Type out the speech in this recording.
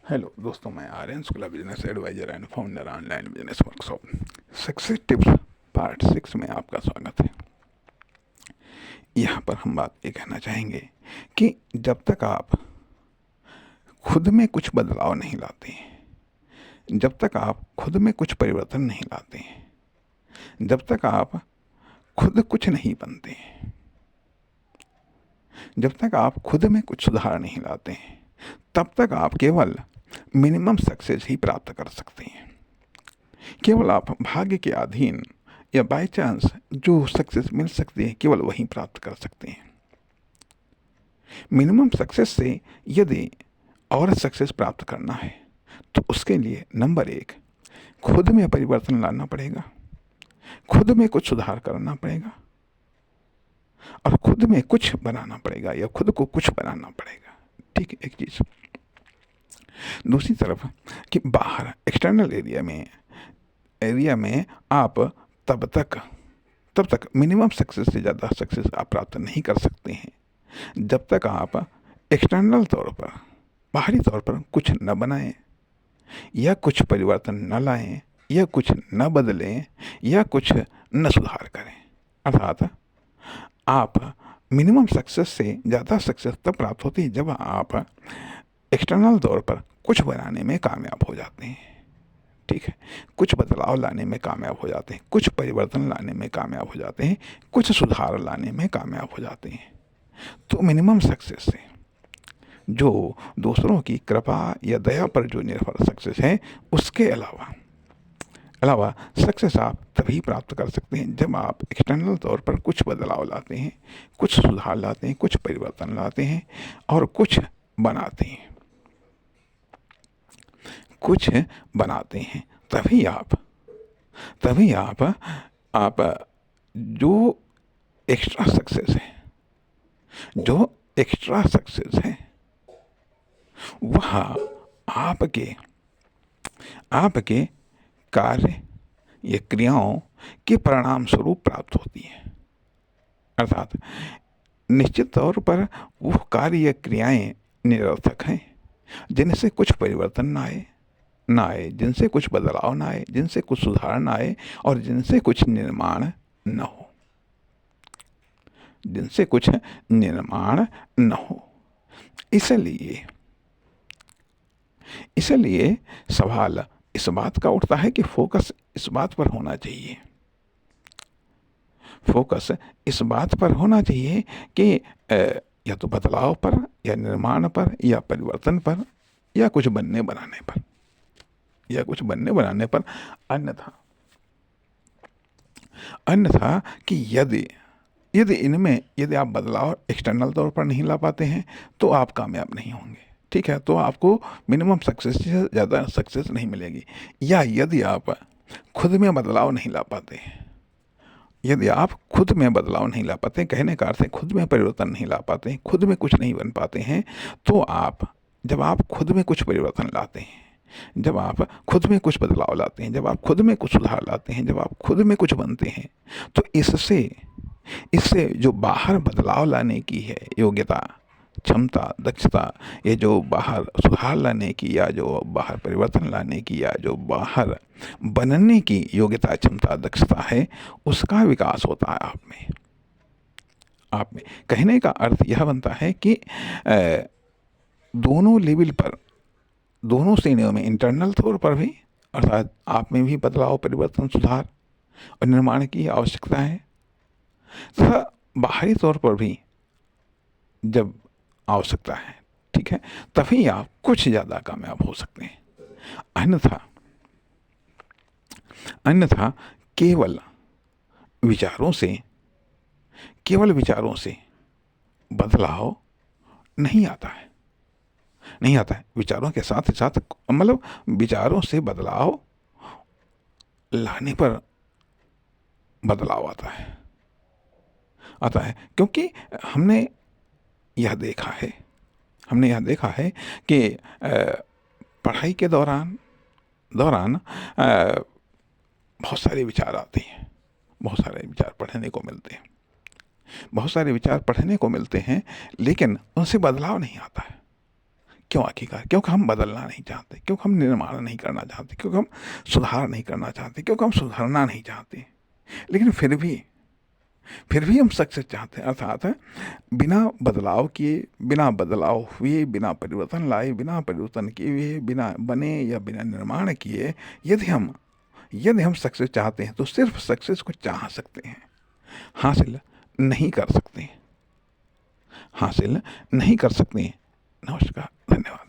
Hello दोस्तों, मैं Aryan Shukla, business adviser and founder online business workshop success tips part 6 में आपका स्वागत है। यहाँ पर हम बात ये कहना चाहेंगे कि जब तक आप खुद में कुछ बदलाव नहीं लाते, जब तक आप खुद में कुछ परिवर्तन नहीं लाते, जब तक आप खुद कुछ नहीं बनते, जब तक आप खुद में कुछ सुधार नहीं लाते, तब तक आप केवल मिनिमम सक्सेस ही प्राप्त कर सकते हैं। केवल आप भाग्य के अधीन या बाय चांस जो सक्सेस मिल सकती है केवल वही प्राप्त कर सकते हैं। मिनिमम सक्सेस से यदि और सक्सेस प्राप्त करना है तो उसके लिए नंबर 1 खुद में परिवर्तन लाना पड़ेगा, खुद में कुछ सुधार करना पड़ेगा और खुद में कुछ बनाना पड़ेगा या खुद को कुछ बनाना पड़ेगा। ठीक है, एक चीज़। दूसरी तरफ कि बाहर एक्सटर्नल एरिया में आप तब तक मिनिमम सक्सेस से ज़्यादा सक्सेस आप प्राप्त नहीं कर सकते हैं जब तक आप एक्सटर्नल तौर पर, बाहरी तौर पर कुछ न बनाएं या कुछ परिवर्तन न लाएं या कुछ न बदलें या कुछ न सुधार करें। अर्थात आप मिनिमम सक्सेस से ज़्यादा सक्सेस तब प्राप्त होती है जब आप एक्सटर्नल तौर पर कुछ बनाने में कामयाब हो जाते हैं। ठीक है, कुछ बदलाव लाने में कामयाब हो जाते हैं, कुछ परिवर्तन लाने में कामयाब हो जाते हैं, कुछ सुधार लाने में कामयाब हो जाते हैं। तो मिनिमम सक्सेस से, जो दूसरों की कृपा या दया पर जो निर्भर सक्सेस है, उसके अलावा सक्सेस आप तभी प्राप्त कर सकते हैं जब आप एक्सटर्नल तौर पर कुछ बदलाव लाते हैं, कुछ सुधार लाते हैं, कुछ परिवर्तन लाते हैं और कुछ बनाते हैं, कुछ बनाते हैं। तभी आप जो एक्स्ट्रा सक्सेस है वह आपके कार्य या क्रियाओं के परिणाम स्वरूप प्राप्त होती है। अर्थात निश्चित तौर पर वो कार्य या क्रियाएं निरर्थक हैं जिनसे कुछ परिवर्तन ना आए, जिनसे कुछ बदलाव ना आए, जिनसे कुछ सुधार ना आए और जिनसे कुछ निर्माण न हो। इसलिए सवाल इस बात का उठता है कि फोकस इस बात पर होना चाहिए कि या तो बदलाव पर या निर्माण पर या परिवर्तन पर या कुछ बनने बनाने पर। अन्यथा कि यदि आप बदलाव एक्सटर्नल तौर पर नहीं ला पाते हैं तो आप कामयाब नहीं होंगे। ठीक है, तो आपको मिनिमम सक्सेस से ज़्यादा सक्सेस नहीं मिलेगी। या यदि आप खुद में बदलाव नहीं ला पाते, कहने का अर्थ है खुद में परिवर्तन नहीं ला पाते, खुद में कुछ नहीं बन पाते हैं, तो जब आप खुद में कुछ परिवर्तन लाते हैं, जब आप खुद में कुछ बदलाव लाते हैं, जब आप खुद में कुछ सुधार लाते हैं, जब आप खुद में कुछ बनते हैं, तो इससे जो बाहर बदलाव लाने की है योग्यता, क्षमता, दक्षता, ये जो बाहर सुधार लाने की या जो बाहर परिवर्तन लाने की या जो बाहर बनने की योग्यता, क्षमता, दक्षता है, उसका विकास होता है आप में। कहने का अर्थ यह बनता है कि दोनों लेवल पर, दोनों श्रेणियों में, इंटरनल तौर पर भी अर्थात आप में भी बदलाव, परिवर्तन, सुधार और निर्माण की आवश्यकता है तथा बाहरी तौर पर भी जब आवश्यकता है, ठीक है, तभी आप कुछ ज़्यादा कामयाब हो सकते हैं। अन्यथा केवल विचारों से बदलाव नहीं आता है। विचारों के साथ साथ, मतलब विचारों से बदलाव लाने पर बदलाव आता है क्योंकि हमने यह देखा है कि पढ़ाई के दौरान बहुत सारे विचार आते हैं, बहुत सारे विचार पढ़ने को मिलते हैं, लेकिन उनसे बदलाव नहीं आता है। क्यों आखिरकार? क्योंकि हम बदलना नहीं चाहते, क्योंकि हम निर्माण नहीं करना चाहते, क्योंकि हम सुधार नहीं करना चाहते, क्योंकि हम सुधरना नहीं चाहते। लेकिन फिर भी हम सक्सेस चाहते हैं, अर्थात बिना बदलाव किए, बिना बदलाव हुए, बिना परिवर्तन लाए, बिना परिवर्तन किए हुए, बिना बने या बिना निर्माण किए यदि हम सक्सेस चाहते हैं तो सिर्फ सक्सेस को चाह सकते हैं, हासिल नहीं कर सकते, हासिल नहीं कर सकते। नमस्कार, धन्यवाद।